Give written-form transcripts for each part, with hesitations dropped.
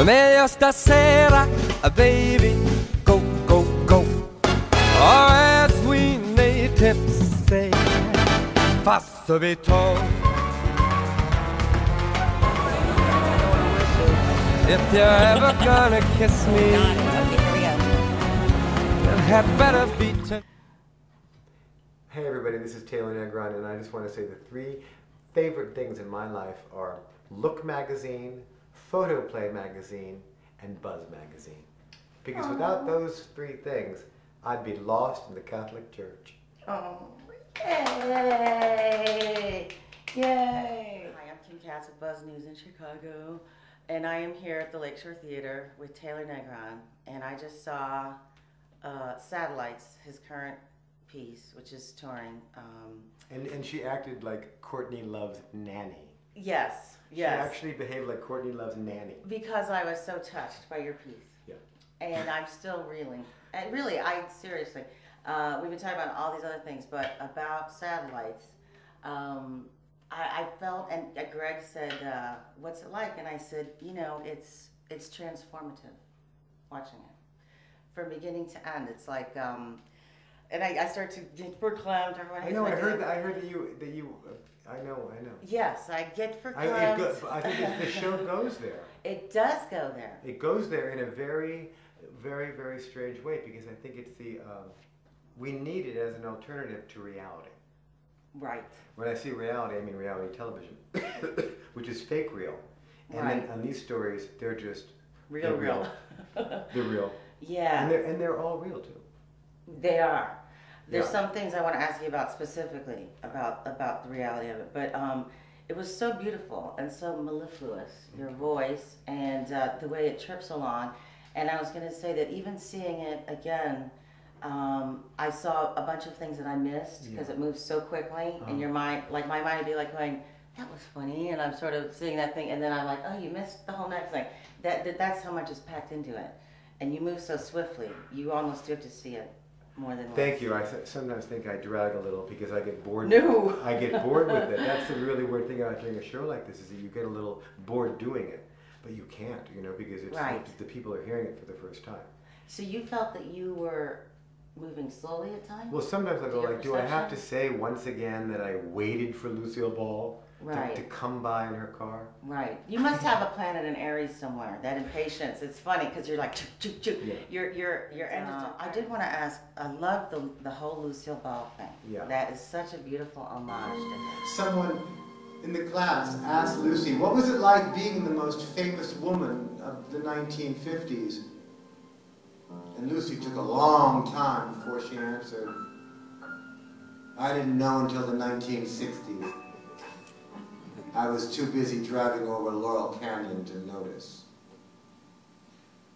Meglio stasera, baby, go, go, go. Or as we natives say, passabito. If you're ever gonna kiss me, it had better be tonight. Hey everybody, this is Taylor Negron, and I just want to say the three favorite things in my life are Look Magazine, Photoplay Magazine, and Buzz Magazine. Because without those three things, I'd be lost in the Catholic Church. Oh, yay! Yay! Hi, I'm Kim Katz with Buzz News in Chicago, and I am here at the Lakeshore Theatre with Taylor Negron, and I just saw Satellites, his current piece, which is touring. And she acted like Courtney Love's nanny. Yes, yes. She actually behaved like Courtney Love's nanny. Because I was so touched by your piece. Yeah. And I'm still reeling. And really, seriously, we've been talking about all these other things, but about Satellites, I felt, and Greg said, what's it like? And I said, you know, it's transformative watching it. From beginning to end, it's like, and I start to get for clowns. I know. I heard that you. I know. Yes, I get for clowns. I think the show goes there. It does go there. It goes there in a very, very, very strange way, because I think it's we need it as an alternative to reality. Right. When I see reality, I mean reality television, which is fake real. And right. then on these stories, they're just real. They're real. Yeah. And they're all real too. They are. There's some things I want to ask you about specifically about the reality of it, but it was so beautiful and so mellifluous, your voice and the way it trips along. And I was going to say that even seeing it again, I saw a bunch of things that I missed because it moves so quickly in your mind. Like my mind would be like going, "That was funny," and I'm sort of seeing that thing, and then I'm like, "Oh, you missed the whole next thing." That's how much is packed into it, and you move so swiftly. You almost do have to see it more than once. Thank you. I sometimes think I drag a little because I get bored. No. I get bored with it. That's the really weird thing about doing a show like this, is that you get a little bored doing it, but you can't, you know, because it's the people are hearing it for the first time. So you felt that you were moving slowly at times? Well, sometimes I go like, do I have to say once again that I waited for Lucille Ball to come by in her car? Right. You must have a planet in Aries somewhere, that impatience. It's funny because you're like, choo, choo, choo. You're I did want to ask, I love the whole Lucille Ball thing. Yeah. That is such a beautiful homage to her. Someone in the class asked Lucy, what was it like being the most famous woman of the 1950s? And Lucy took a long time before she answered. I didn't know until the 1960s. I was too busy driving over Laurel Canyon to notice.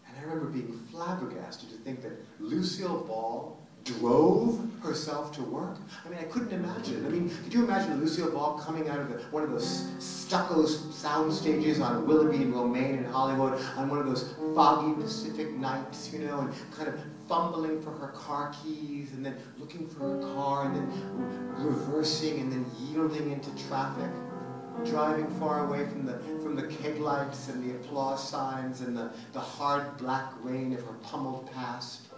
And I remember being flabbergasted to think that Lucille Ball drove herself to work. I mean, I couldn't imagine it. I mean, could you imagine Lucille Ball coming out of one of those stucco sound stages on Willoughby and Romaine in Hollywood on one of those foggy Pacific nights, you know, and kind of fumbling for her car keys and then looking for her car and then reversing and then yielding into traffic, driving far away from the keg lights and the applause signs and the hard black rain of her pummeled past,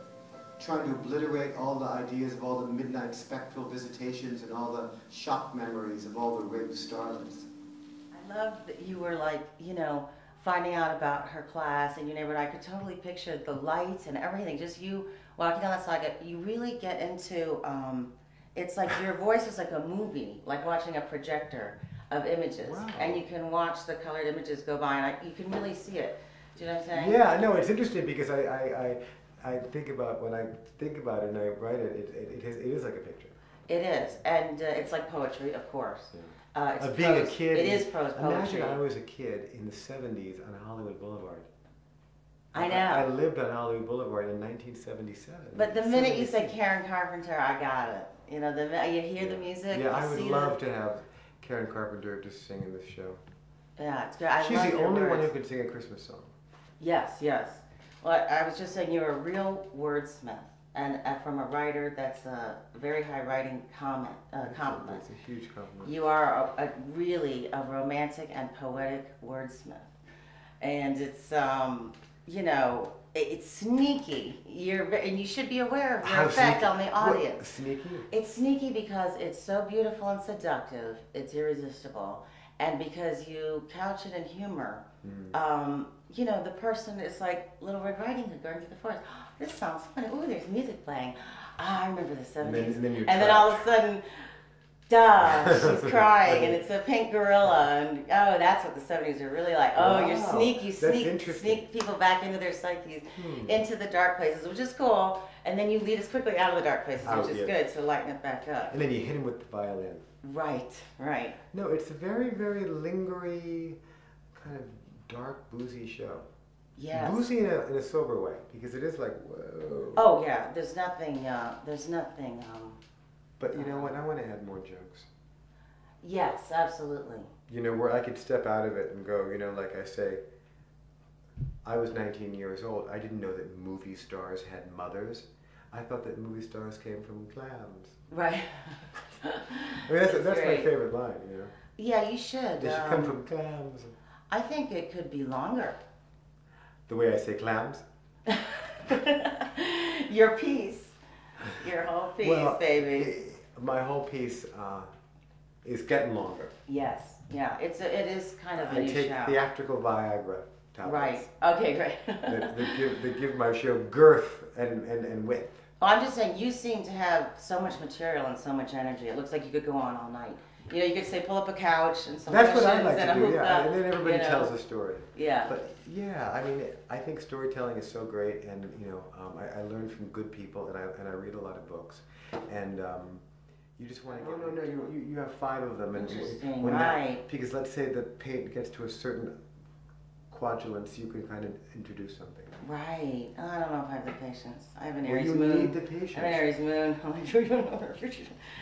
trying to obliterate all the ideas of all the midnight spectral visitations and all the shock memories of all the rave starlets. I love that you were like, you know, finding out about her class and your neighborhood. I could totally picture the lights and everything, just you walking down the saga. You really get into, it's like your voice is like a movie, like watching a projector of images. Wow. And you can watch the colored images go by and you can really see it. Do you know what I'm saying? Yeah, no, it's interesting because I think about, when I think about it and I write it, it is like a picture. It is, and it's like poetry, of course. Yeah. It's being prose. A kid. It is prose poetry. Imagine I was a kid in the 70s on Hollywood Boulevard. I know. I lived on Hollywood Boulevard in 1977. But the minute you say Karen Carpenter, I got it. You know, you hear the music. Yeah, I would love to have Karen Carpenter just sing in this show. Yeah, it's great. She's the only one who can sing a Christmas song. Yes, yes. Well, I was just saying you're a real wordsmith, and from a writer, that's a very high writing compliment. It's a huge compliment. You are really a romantic and poetic wordsmith. and it's you know, it's sneaky. And you should be aware of your effect on the audience. What, sneaky? It's sneaky because it's so beautiful and seductive. It's irresistible, and because you couch it in humor. You know, the person is like Little Red Riding Hood going through the forest. Oh, this sounds funny. Ooh, there's music playing. Ah, I remember the 70s. And then all of a sudden, duh, she's crying, and it's a pink gorilla, and oh, that's what the 70s are really like. Oh, Wow. you sneak people back into their psyches, into the dark places, which is cool, and then you lead us quickly out of the dark places, which is good to lighten it back up. And then you hit him with the violin. Right, right. No, it's a very, very lingery, kind of dark, boozy show. Yes. Boozy in a sober way, because it is like, whoa. Oh yeah, there's nothing. But you know what? I want to add more jokes. Yes, absolutely. You know, where I could step out of it and go, you know, like I say, I was 19 years old. I didn't know that movie stars had mothers. I thought that movie stars came from clams. Right. I mean, that's my favorite line, you know. Yeah, you should. They should come from clams. I think it could be longer. The way I say clams? Your piece. Your whole piece, baby. My whole piece is getting longer. Yes. Yeah. It is kind of a new take show. theatrical Viagra tablets. Right. Okay, great. that give my show girth and width. Well, I'm just saying, you seem to have so much material and so much energy. It looks like you could go on all night. You know, you could say pull up a couch and some That's cushions what I like and to do, a hookah, and then everybody you know. tells a story. Yeah. But yeah, I mean, I think storytelling is so great, and you know, I learn from good people, and I read a lot of books, and you just want to get. No, you have 5 of them, and interesting, when right? Because let's say the paint gets to a certain quadrants, you can kind of introduce something. Right. Oh, I don't know if I have the patience. I have an Aries you moon. need the patience. I have an Aries moon. I'm like, you don't know.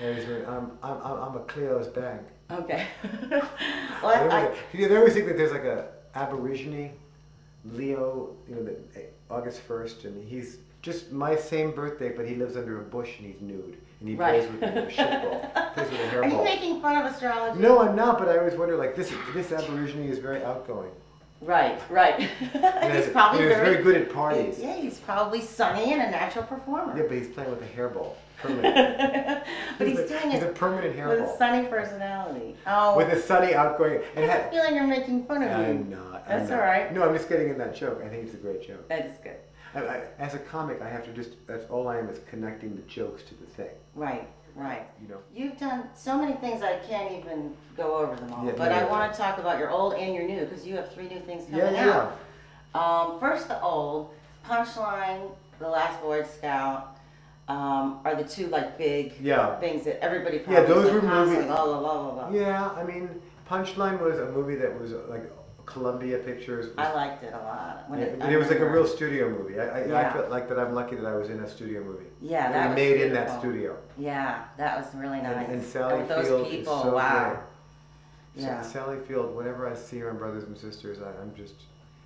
Aries moon. I'm a Cleo's bank. Okay. Well, they always think that there's like a Aborigine Leo, you know, August 1st, and he's just my same birthday, but he lives under a bush and he's nude. And he plays with a shit ball. Plays with a hairball. Are you making fun of astrology? No, I'm not, but I always wonder, like, this Aborigine is very outgoing. Right. He's probably very good at parties. Yeah, he's probably sunny and a natural performer. Yeah, but he's playing with a hairball. Permanent. But he's doing He's it a permanent hairball. with a sunny personality. Oh. With a sunny, outgoing... I have a feeling you're making fun of me. I'm not. That's all right. No, I'm just getting in that joke. I think it's a great joke. That is good. As a comic, I have to that's all I am, is connecting the jokes to the thing. Right. You know? You've done so many things I can't even go over them all. But I want to talk about your old and your new, because you have 3 new things coming out. First, the old, Punchline, The Last Boy Scout, are the 2 like big things that everybody probably those were movies. Blah, blah, blah, blah. Yeah, I mean, Punchline was a movie that was like Columbia Pictures. I liked it a lot. It was like a real studio movie. I felt like that I'm lucky that I was in a studio movie. Yeah, that was made beautiful. in that studio. Yeah, that was really nice. And Sally with those Field people, is so wow. great. Yeah. Sally Field, whenever I see her in Brothers and Sisters, I'm just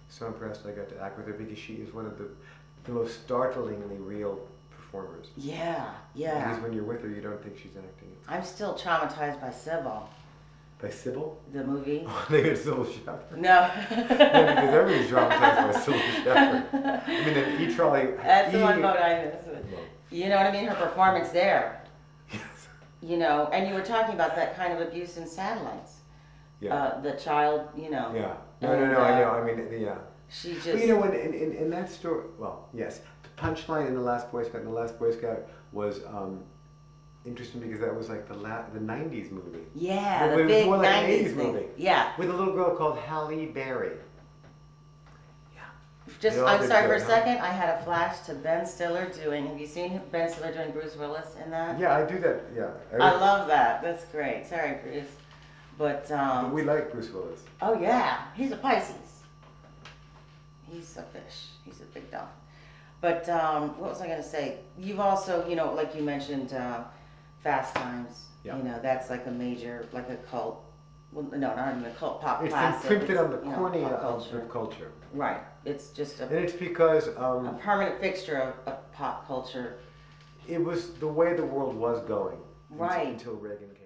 so impressed I got to act with her, because she is one of the most startlingly real performers. Yeah. Because when you're with her, you don't think she's acting. I'm still traumatized by Sybil. By Sybil? The movie? Oh, I think it's Sybil Shepherd. No. Because everybody's traumatized by Sybil Shepherd. I mean, then E-Trolley... That's the one vote I missed. You know what I mean? Her performance there. Yes. You know, and you were talking about that kind of abuse in Satellites. Yeah. The child, you know. Yeah. No, I know. I mean, yeah. She just... But you know, in that story... Well, yes. The Punchline in The Last Boy Scout, was... interesting, because that was like the 90s movie. Yeah, but the big it was more like 90s an 80s thing. movie. Yeah. With a little girl called Halle Berry. Just, I'm sorry for a second, I had a flash to Ben Stiller doing, have you seen Ben Stiller doing Bruce Willis in that? Yeah, I do that, yeah. I love that, that's great. Sorry, Bruce. But we like Bruce Willis. Oh yeah, he's a Pisces. He's a fish, he's a big dolphin. But what was I going to say? You've also, you know, like you mentioned, Fast Times. Yeah. You know, that's like a major, like a cult. Well, no, not even a cult, pop It's classic. imprinted on the you know, cornea pop of culture. Right. It's just And it's because... a permanent fixture of pop culture. It was the way the world was going. Right. Until Reagan came.